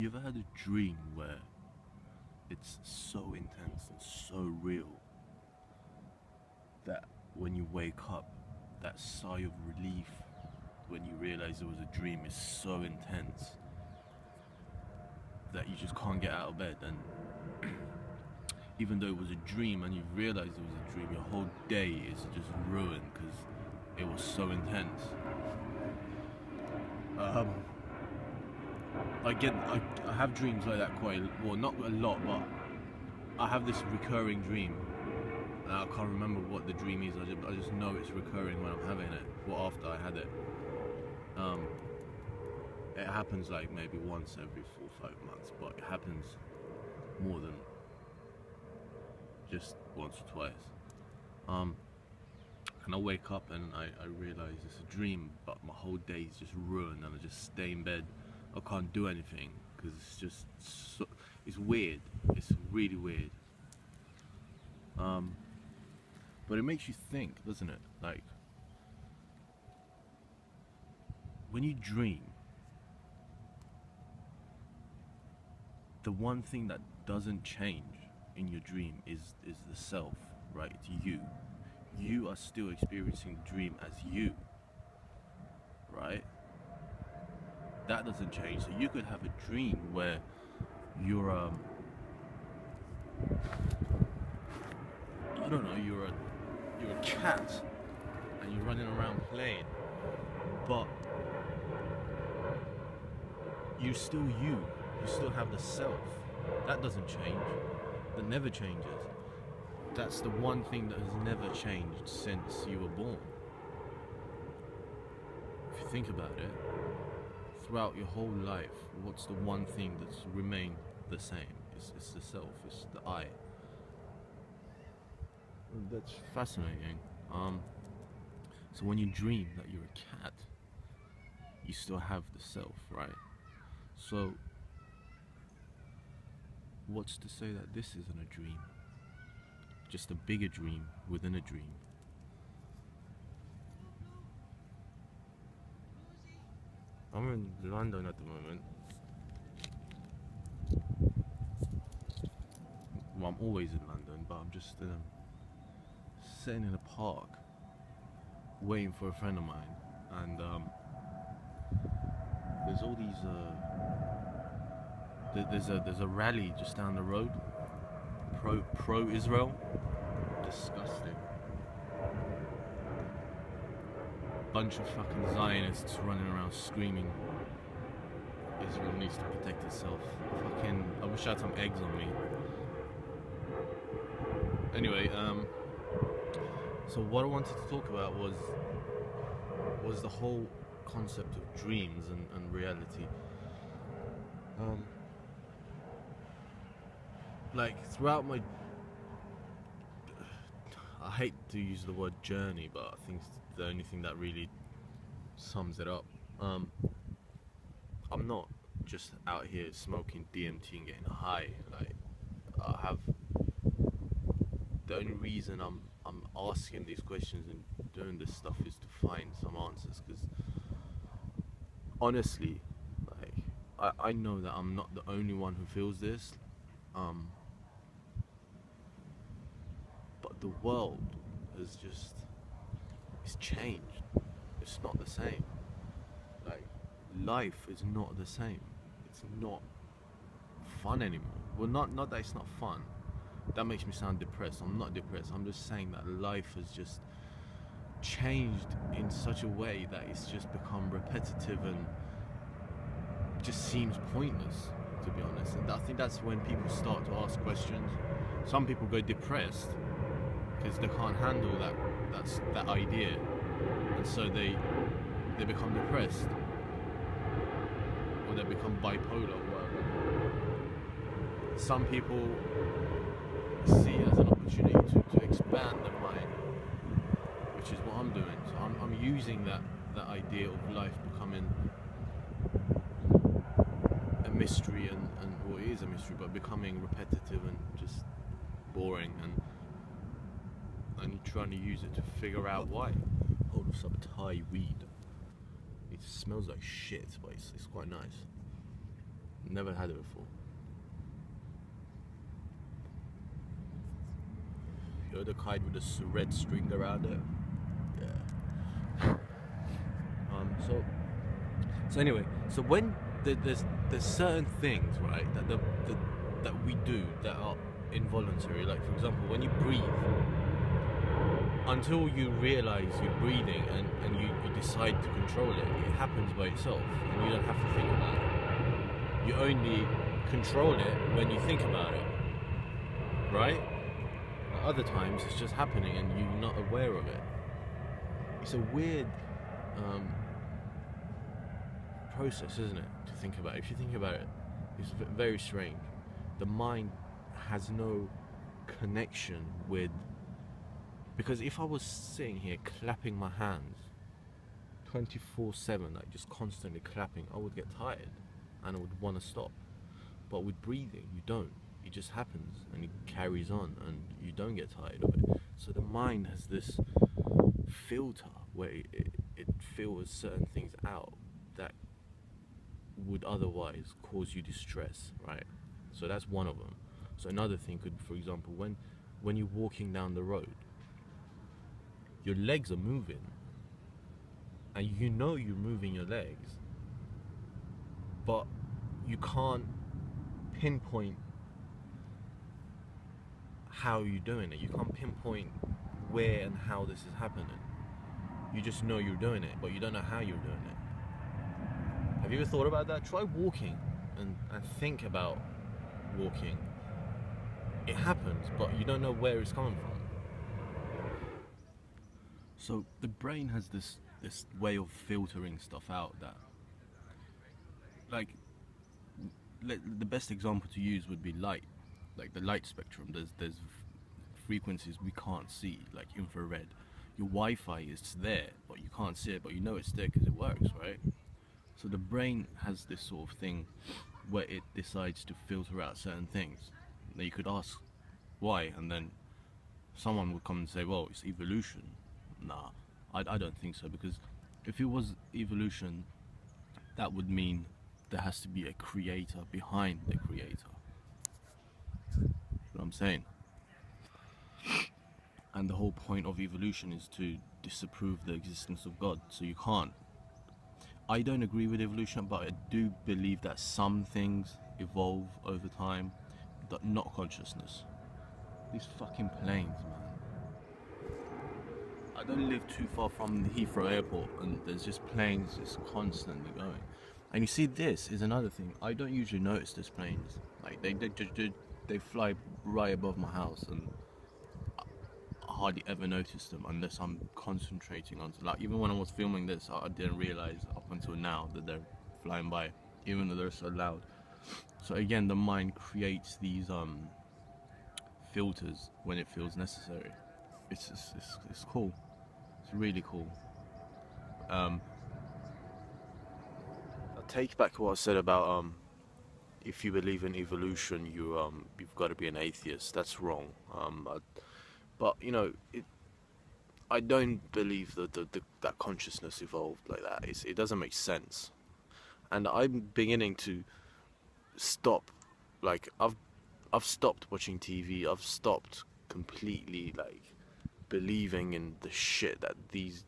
you ever had a dream where it's so intense and so real that when you wake up, that sigh of relief when you realize it was a dream is so intense that you just can't get out of bed, and even though it was a dream and you realize it was a dream, your whole day is just ruined because it was so intense. I have dreams like that quite well, not a lot, but I have this recurring dream. And I can't remember what the dream is. I just know it's recurring when I'm having it, or after I had it. It happens like maybe once every 4 or 5 months, but it happens more than just once or twice. And I wake up and I realize it's a dream, but my whole day is just ruined, and I just stay in bed. I can't do anything because it's just so, it's weird. It's really weird. But it makes you think, doesn't it? Like, when you dream, the one thing that doesn't change in your dream is the self, right? It's you. You are still experiencing the dream as you, right? That doesn't change. So you could have a dream where you're I don't know, you're a cat and you're running around playing, but you're still you. You still have the self. That doesn't change. That never changes. That's the one thing that has never changed since you were born. If you think about it, throughout your whole life, what's the one thing that's remained the same? It's the self, it's the I. That's fascinating. So when you dream that you're a cat, you still have the self, right? So what's to say that this isn't a dream? Just a bigger dream within a dream. I'm in London at the moment. Well, I'm always in London, but I'm just sitting in a park waiting for a friend of mine, and there's all these there's a rally just down the road, pro Israel. Disgusting. Bunch of fucking Zionists running around screaming Israel needs to protect itself. I wish I had some eggs on me. Anyway, so what I wanted to talk about was the whole concept of dreams and reality. Like, throughout my, I hate to use the word journey, but I think it's the only thing that really sums it up. I'm not just out here smoking DMT and getting high. Like, I have, the only reason I'm asking these questions and doing this stuff is to find some answers, because honestly, like, I know that I'm not the only one who feels this. But the world has just, it's changed. It's not the same. Like, life is not the same. It's not fun anymore. Well, not that it's not fun. That makes me sound depressed. I'm not depressed. I'm just saying that life has just changed in such a way that it's just become repetitive and just seems pointless, to be honest. And I think that's when people start to ask questions. Some people go depressed because they can't handle that idea, and so they become depressed, or they become bipolar, or whatever. Some people see it as an opportunity to expand their mind, which is what I'm doing. So I'm using that idea of life becoming a mystery, and well, it is a mystery, but becoming repetitive and just boring, and you're trying to use it to figure out why. Hold of some Thai weed. It smells like shit, but it's quite nice. Never had it before. You're the kind with a red string around it. Yeah. So anyway, so when there's certain things, right, that we do that are involuntary. Like for example, when you breathe, until you realize you're breathing and you decide to control it, it happens by itself, and you don't have to think about it. You only control it when you think about it, right? At other times, it's just happening and you're not aware of it. It's a weird process, isn't it, to think about it? If you think about it, it's very strange. The mind has no connection with, because if I was sitting here clapping my hands 24/7, like just constantly clapping, I would get tired and I would want to stop. But with breathing, you don't. It just happens and it carries on and you don't get tired of it. So the mind has this filter where it filters certain things out that would otherwise cause you distress, right? So that's one of them. So another thing could, for example, when you're walking down the road, your legs are moving and you know you're moving your legs, but you can't pinpoint how you're doing it. You can't pinpoint where and how this is happening. You just know you're doing it, but you don't know how you're doing it. Have you ever thought about that? Try walking and think about walking. It happens, but you don't know where it's coming from. So the brain has this way of filtering stuff out that, like, the best example to use would be light, like the light spectrum. There's frequencies we can't see, like infrared. Your Wi-Fi is there, but you can't see it, but you know it's there because it works, right? So the brain has this sort of thing where it decides to filter out certain things. Now you could ask why, and then someone would come and say, well, it's evolution. Nah, I don't think so, because if it was evolution, that would mean there has to be a creator behind the creator. You know what I'm saying? And the whole point of evolution is to disapprove the existence of God. So you can't. I don't agree with evolution, but I do believe that some things evolve over time, but not consciousness. These fucking planes, man. I don't live too far from the Heathrow airport, and there's just planes just constantly going. And you see, this is another thing. I don't usually notice these planes. Like they fly right above my house, and I hardly ever notice them unless I'm concentrating on. Like even when I was filming this, I didn't realize up until now that they're flying by, even though they're so loud. So again, the mind creates these filters when it feels necessary. It's cool. It's really cool. I'll take back what I said about if you believe in evolution, you've got to be an atheist. That's wrong. But you know, I don't believe that consciousness evolved like that. It doesn't make sense, and I'm beginning to stop. Like I've stopped watching TV. I've stopped completely believing in the shit that these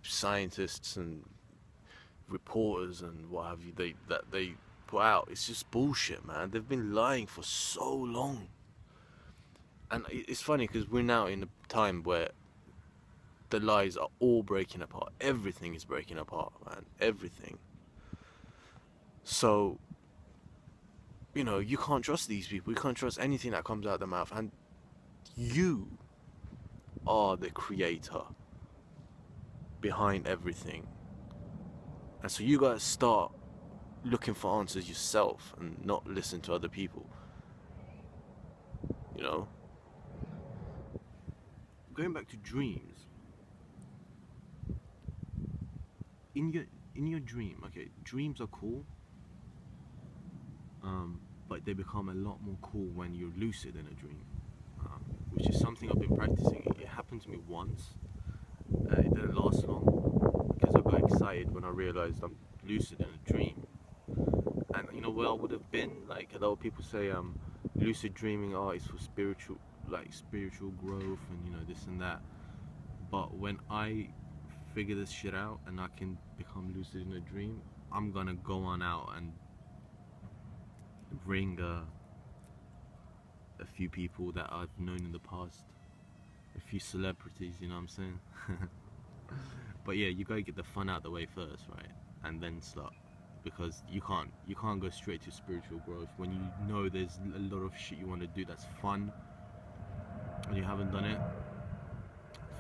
scientists and reporters and what have you they put out. It's just bullshit, man. They've been lying for so long. And it's funny because we're now in a time where the lies are all breaking apart. Everything is breaking apart, man. Everything. So, you know, you can't trust these people. You can't trust anything that comes out of their mouth. And you are the creator behind everything. And so you gotta start looking for answers yourself and not listen to other people. You know? Going back to dreams, in your dream, okay, dreams are cool, but they become a lot more cool when you're lucid in a dream, which is something I've been practicing. It happened to me once. It didn't last long because I got excited when I realized I'm lucid in a dream, where I would have been. Like a lot of people say, lucid dreaming, oh, it's for spiritual, like spiritual growth, and you know, this and that. But when I figure this shit out and I can become lucid in a dream, I'm gonna go on out and bring a few people that I've known in the past, a few celebrities, you know what I'm saying? But yeah, you gotta get the fun out of the way first, right? And then start, because you can't go straight to spiritual growth when you know there's a lot of shit you want to do that's fun and you haven't done it.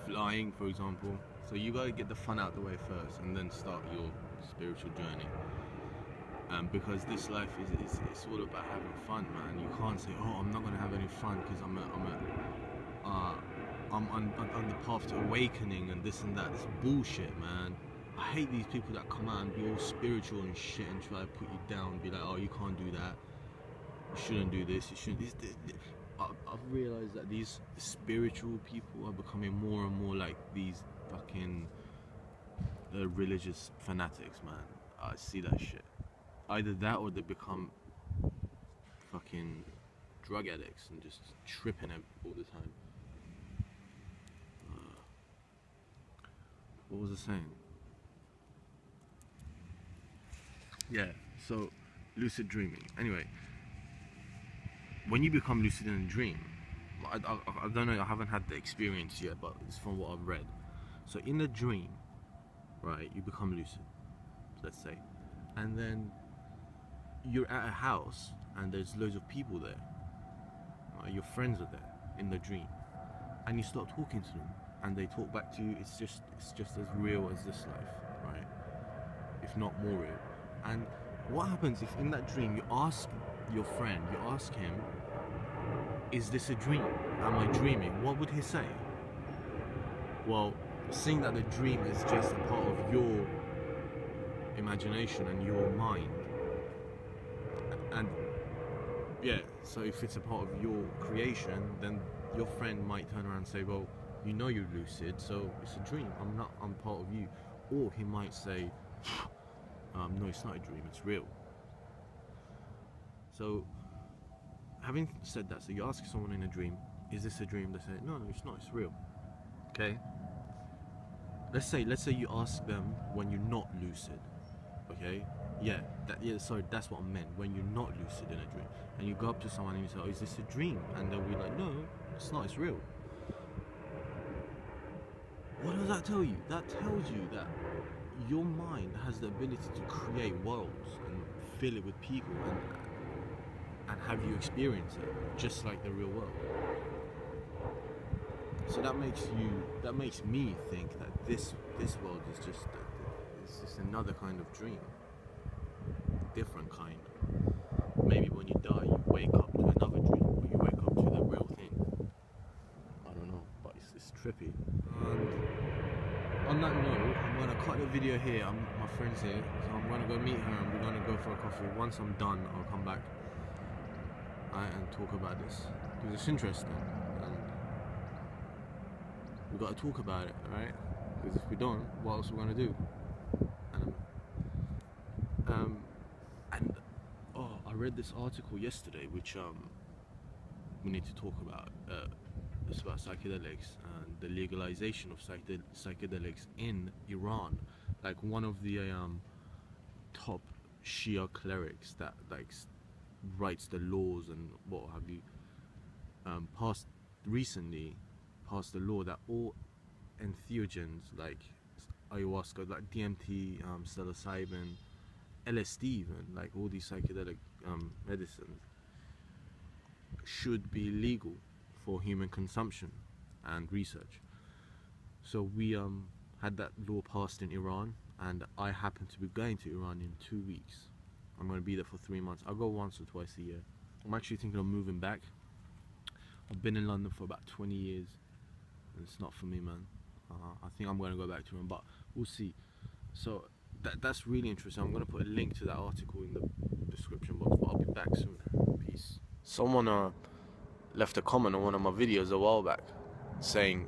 Flying, for example. So you gotta get the fun out of the way first and then start your spiritual journey. Because this life is it's all about having fun, man. You can't say, oh, I'm not gonna have any fun because I'm on the path to awakening and this and that. It's bullshit, man. I hate these people that come out and be all spiritual and shit and try to put you down, be like, oh, you can't do that, you shouldn't do this, you shouldn't. I've realized that these spiritual people are becoming more and more like these fucking religious fanatics, man. I see that shit. Either that or they become fucking drug addicts and just tripping all the time. What was I saying? Yeah, so lucid dreaming. Anyway, when you become lucid in a dream, I don't know, I haven't had the experience yet, but it's from what I've read. So in a dream, right, you become lucid, let's say, and then you're at a house and there's loads of people there, right? Your friends are there in the dream, and you start talking to them and they talk back to you. It's just as real as this life, right? If not more real. And what happens if in that dream you ask your friend, you ask him, is this a dream? Am I dreaming? What would he say? Well, seeing that the dream is just a part of your imagination and your mind, and yeah, so if it's a part of your creation, then your friend might turn around and say, well, you know you're lucid, so it's a dream. I'm part of you. Or he might say, no, it's not a dream, it's real. So having said that, so you ask someone in a dream, is this a dream? They say, no, it's not, it's real. Okay, let's say you ask them when you're not lucid. Okay, sorry, that's what I meant, when you're not lucid in a dream, and you go up to someone and you say, oh, is this a dream? And they'll be like, no, it's not, it's real. What does that tell you? That tells you that your mind has the ability to create worlds and fill it with people and have you experience it just like the real world. So that makes me think that this world is just another kind of dream, different kind. Maybe when you die you wake up to another dream, or you wake up to the real thing. I don't know, but it's trippy. And on that note, I'm gonna cut the video here. My friend's here, so I'm gonna go meet her and we're gonna go for a coffee. Once I'm done, I'll come back and talk about this, because it's interesting and we gotta talk about it, right? Because if we don't, what else are we gonna do? And I read this article yesterday which we need to talk about. It's about psychedelics and the legalization of psychedelics in Iran. Like one of the top Shia clerics that writes the laws and what have you, recently passed a law that all entheogens like ayahuasca, like DMT, psilocybin, LSD even, like all these psychedelic medicines should be legal for human consumption and research. So we had that law passed in Iran, and I happen to be going to Iran in 2 weeks. I'm going to be there for 3 months. I go once or twice a year. I'm actually thinking of moving back. I've been in London for about 20 years and it's not for me, man. I think I'm going to go back to Iran, but we'll see. So that's really interesting. I'm going to put a link to that article in the description box, but I'll be back soon. Peace. Someone left a comment on one of my videos a while back saying,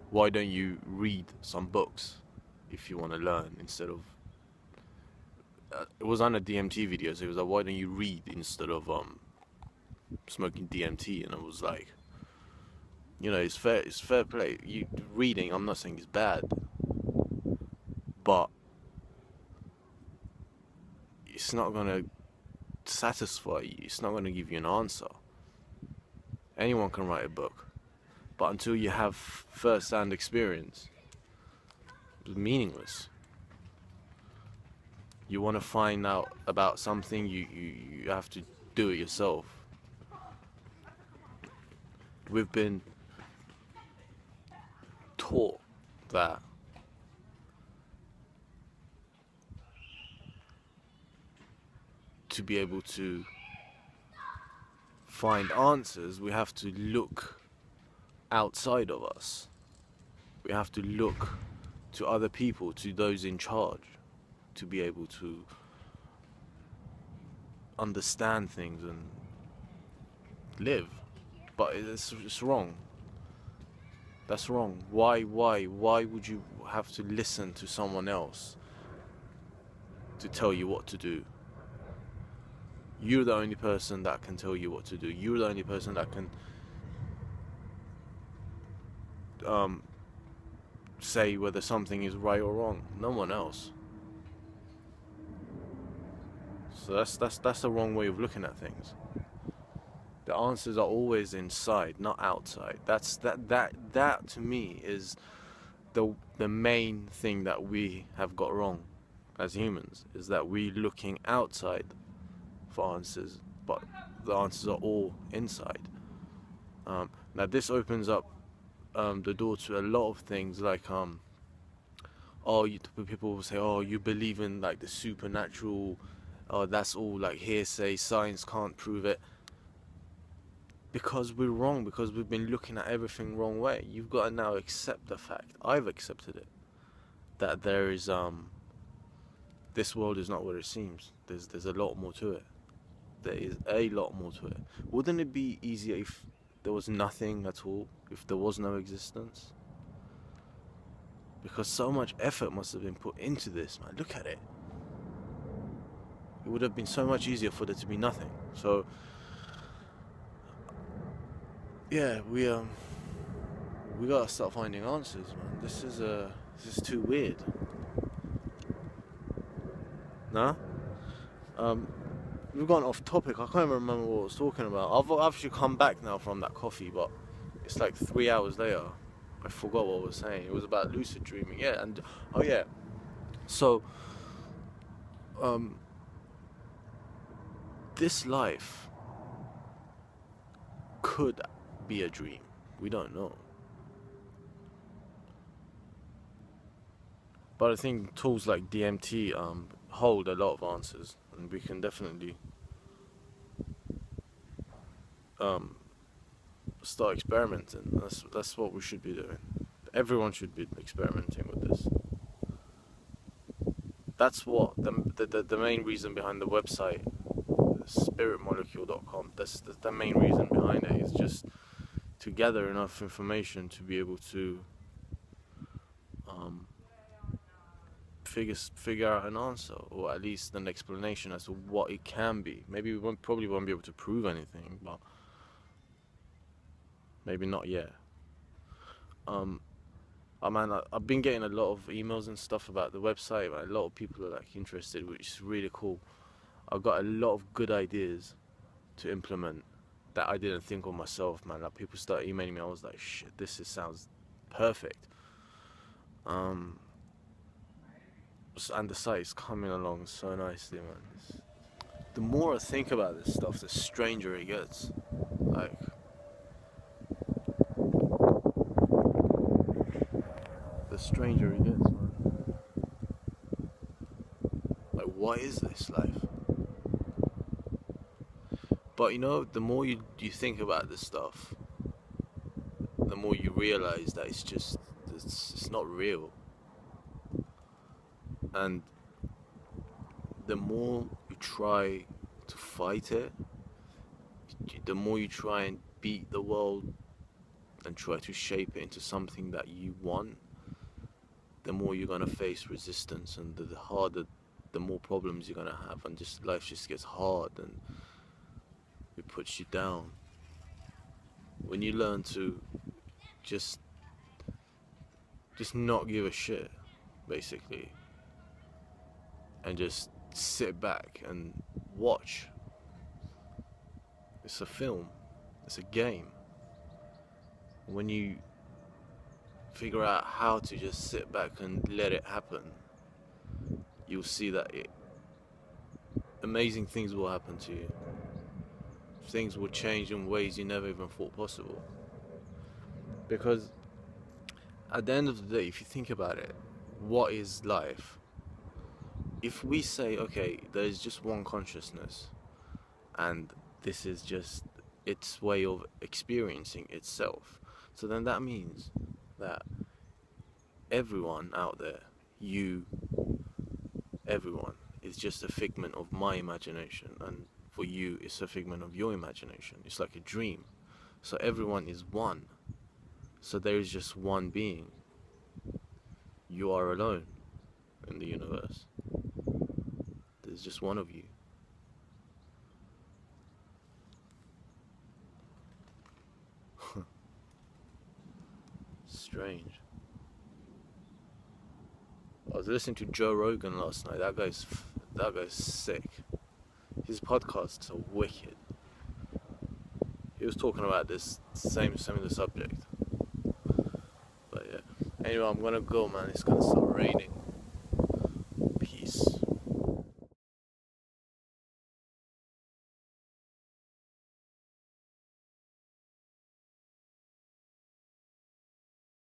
why don't you read some books if you want to learn instead of it was on a DMT video, so he was like, why don't you read instead of smoking DMT? And I was like, you know, it's fair play. You reading, I'm not saying it's bad, but it's not gonna satisfy you. It's not gonna give you an answer. Anyone can write a book, but until you have first-hand experience, it's meaningless. You want to find out about something, you have to do it yourself. We've been taught that to be able to find answers, we have to look outside of us. We have to look to other people, to those in charge, to be able to understand things and live. But it's wrong. That's wrong. Why would you have to listen to someone else to tell you what to do? You're the only person that can tell you what to do. You're the only person that can say whether something is right or wrong. No one else. So that's the wrong way of looking at things. The answers are always inside, not outside. That to me is the main thing that we have got wrong as humans, is that we're looking outside for answers, but the answers are all inside. Now this opens up the door to a lot of things, like people will say, oh, you believe in like the supernatural, oh, that's all like hearsay, science can't prove it. Because we're wrong, because we've been looking at everything wrong way. You've got to now accept the fact, I've accepted it, that there is this world is not what it seems. There's a lot more to it. There is a lot more to it. Wouldn't it be easier if there was nothing at all, if there was no existence? Because so much effort must have been put into this, man. Look at it. It would have been so much easier for there to be nothing. So yeah, we gotta start finding answers, man. This is too weird. Nah? We've gone off topic. I can't even remember what I was talking about. I've actually come back now from that coffee, but it's like 3 hours later. I forgot what I was saying. It was about lucid dreaming. Yeah, and oh yeah. So this life could be a dream. We don't know. But I think tools like DMT hold a lot of answers, and we can definitely start experimenting. That's what we should be doing. Everyone should be experimenting with this. That's what the main reason behind the website, spiritmolecule.com. That's the main reason behind it, is just to gather enough information to be able to figure out an answer, or at least an explanation as to what it can be. Maybe we probably won't be able to prove anything, but maybe not yet. I've been getting a lot of emails and stuff about the website, man. A lot of people are like interested, which is really cool. I've got a lot of good ideas to implement that I didn't think of myself, man. Like, people started emailing me, I was like, shit, sounds perfect. And the site is coming along so nicely, man. The more I think about this stuff, the stranger it gets. Like, the stranger it gets, man. Like, what is this life? But you know, the more you think about this stuff, the more you realize that it's not real. And the more you try to fight it, the more you try and beat the world and try to shape it into something that you want, the more you're gonna face resistance, and the harder the more problems you're gonna have, and just life just gets hard and it puts you down. When you learn to just not give a shit, basically, and just sit back and watch. It's a film, it's a game. When you figure out how to just sit back and let it happen, you'll see that amazing things will happen to you. Things will change in ways you never even thought possible. Because at the end of the day, if you think about it, what is life? If we say, okay, there's just one consciousness, and this is just its way of experiencing itself, so then that means that everyone out there, you, everyone, is just a figment of my imagination, and for you it's a figment of your imagination. It's like a dream. So everyone is one. So there is just one being. You are alone in the universe. There's just one of you. Strange. I was listening to Joe Rogan last night. That guy's sick. His podcasts are wicked. He was talking about this similar subject. But yeah. Anyway, I'm gonna go, man. It's gonna start raining.